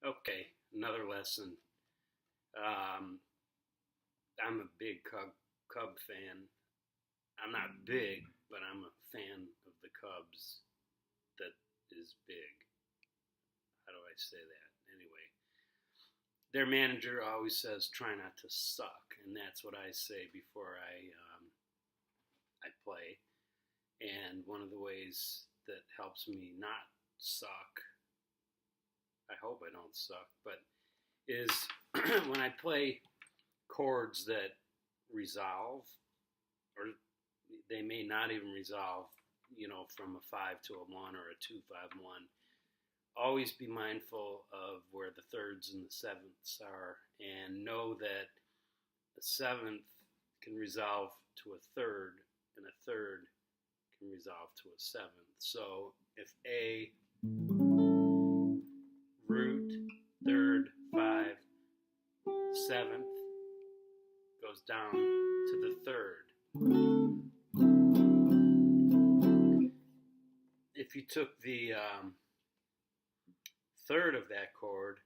Okay, another lesson. Um, I'm a big Cub fan. I'm not big, but I'm a fan of the Cubs. That is big. How do I say that? Anyway, their manager always says, "Try not to suck," and that's what I say before I play. And one of the ways that helps me not suck, I hope I don't suck, but is when I play chords that resolve, or they may not even resolve, from a 5 to a 1 or a 2-5-1. Always be mindful of where the thirds and the sevenths are, and know that a seventh can resolve to a third, and a third can resolve to a seventh. So if A, root, third, 5, seventh, goes down to the third. If you took the third of that chord,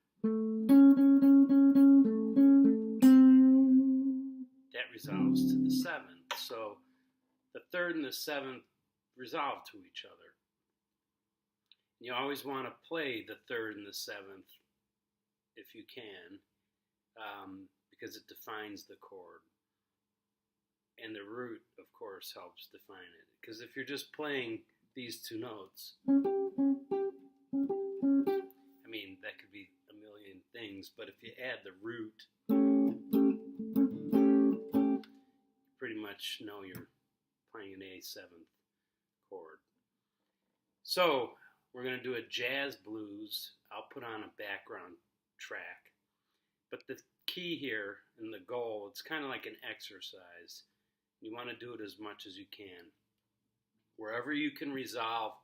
that resolves to the seventh. So the third and the seventh resolve to each other. You always want to play the third and the seventh if you can, because it defines the chord. And the root, of course, helps define it. Because if you're just playing these two notes, that could be a million things, but if you add the root, you pretty much know you're playing an A7 chord. So we're going to do a jazz blues. I'll put on a background track. But the key here and the goal, it's kind of like an exercise. You want to do it as much as you can. Wherever you can resolve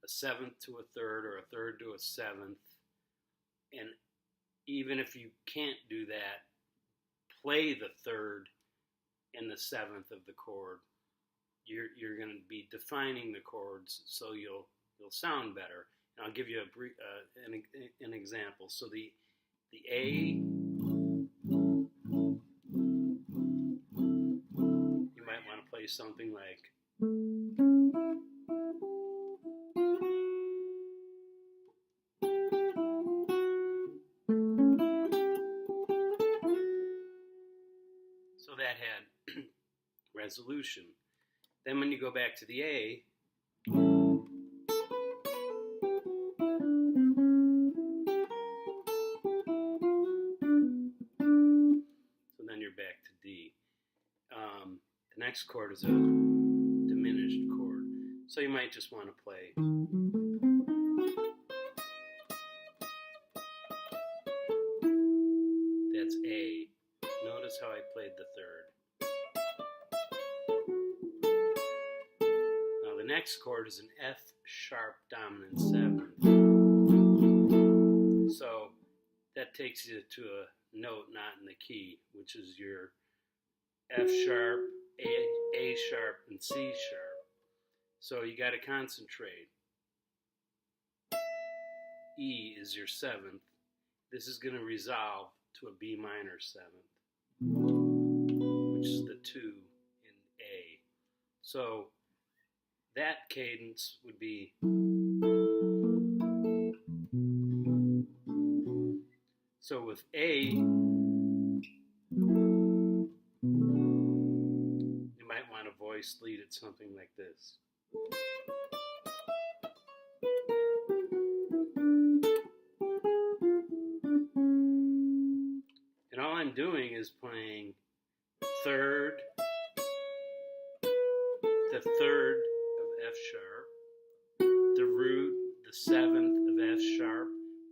a seventh to a third or a third to a seventh, and even if you can't do that, play the third and the seventh of the chord. You're going to be defining the chords, so you'll sound better. And I'll give you an example. So the A, you might want to play something like. So that had resolution. Then when you go back to the A, so then you're back to D. The next chord is a diminished chord. So you might just want to play. That's A. Notice how I played the third. Now the next chord is an F sharp dominant 7th. So that takes you to a note not in the key, which is your F sharp, A sharp, and C sharp. So you got to concentrate. E is your 7th. This is going to resolve to a B minor 7th, which is the 2 in A. So that cadence would be. So with A, you might want to voice lead it something like this. And all I'm doing is playing third, the third of F sharp, the root, the 7th of F sharp,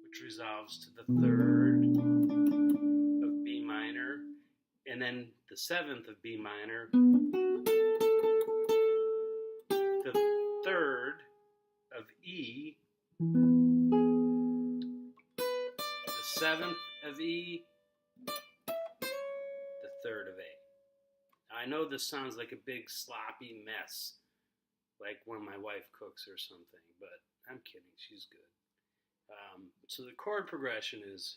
which resolves to the third of B minor, and then the 7th of B minor, the third of E, the 7th of E, the third of A. Now, I know this sounds like a big sloppy mess, like when my wife cooks or something, but I'm kidding, she's good. So the chord progression is.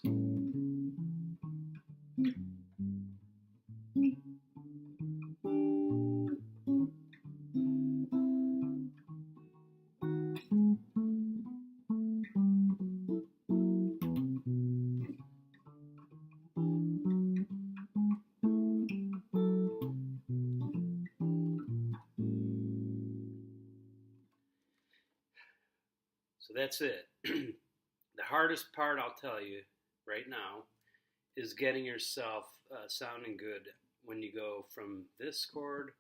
So that's it. The hardest part, I'll tell you right now, is getting yourself sounding good when you go from this chord,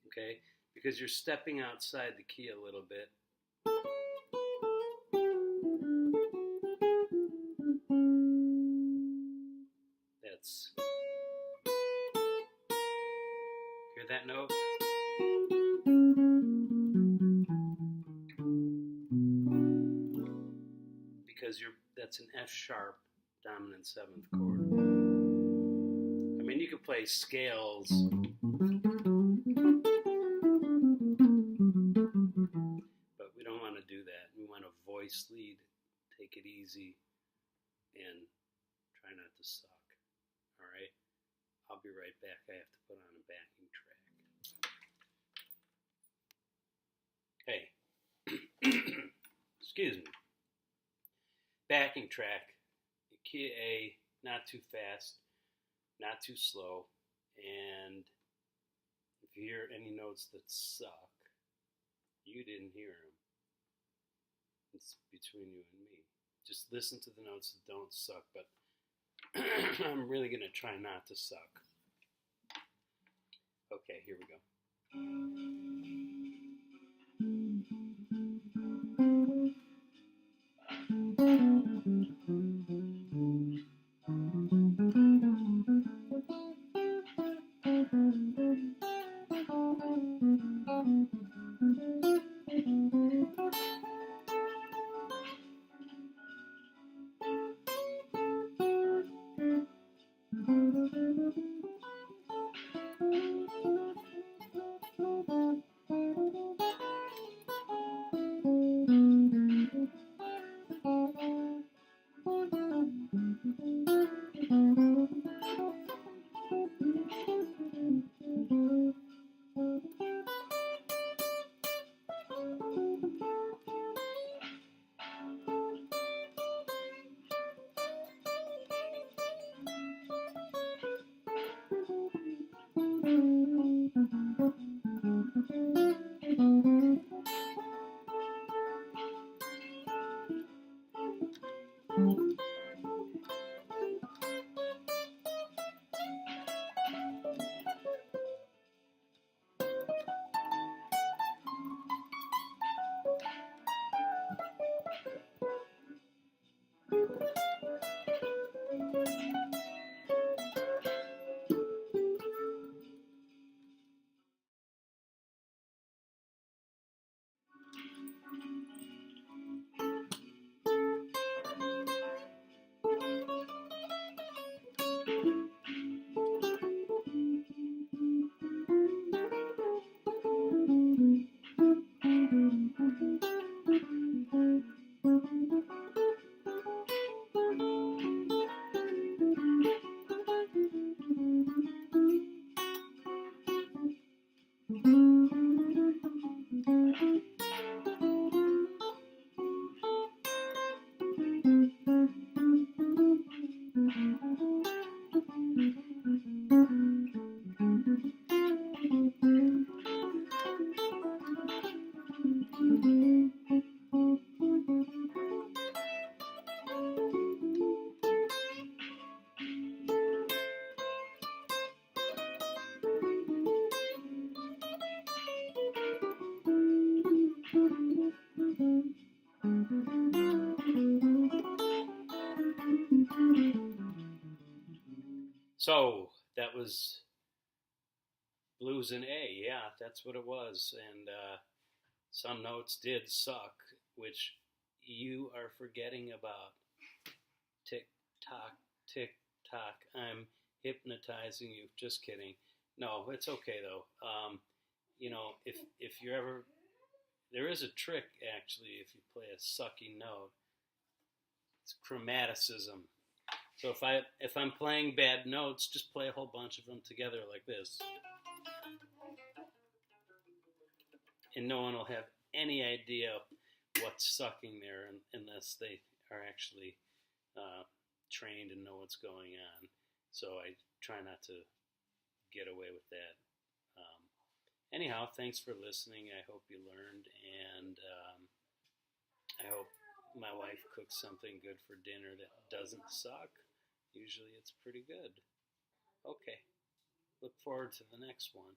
okay, because you're stepping outside the key a little bit. That's, hear that note? Because that's an F sharp dominant 7th chord. I mean, you could play scales, but we don't want to do that. We want a voice lead, take it easy, and try not to suck. All right? I'll be right back. I have to put on a backing track. Hey, excuse me. Backing track, key A, not too fast, not too slow, and if you hear any notes that suck, you didn't hear them. It's between you and me. Just listen to the notes that don't suck, but I'm really going to try not to suck. Okay, here we go. So that was blues in A. Yeah, that's what it was. And some notes did suck, which you are forgetting about. Tick tock, tick tock. I'm hypnotizing you. Just kidding. No, it's okay though. You know, if you're ever There is a trick, actually, if you play a sucky note. It's chromaticism. So if I'm playing bad notes, just play a whole bunch of them together like this, and no one will have any idea what's sucking there unless they are actually trained and know what's going on. So I try not to get away with that. Anyhow, thanks for listening. I hope you learned, and I hope my wife cooks something good for dinner that doesn't suck. Usually it's pretty good. Okay, look forward to the next one.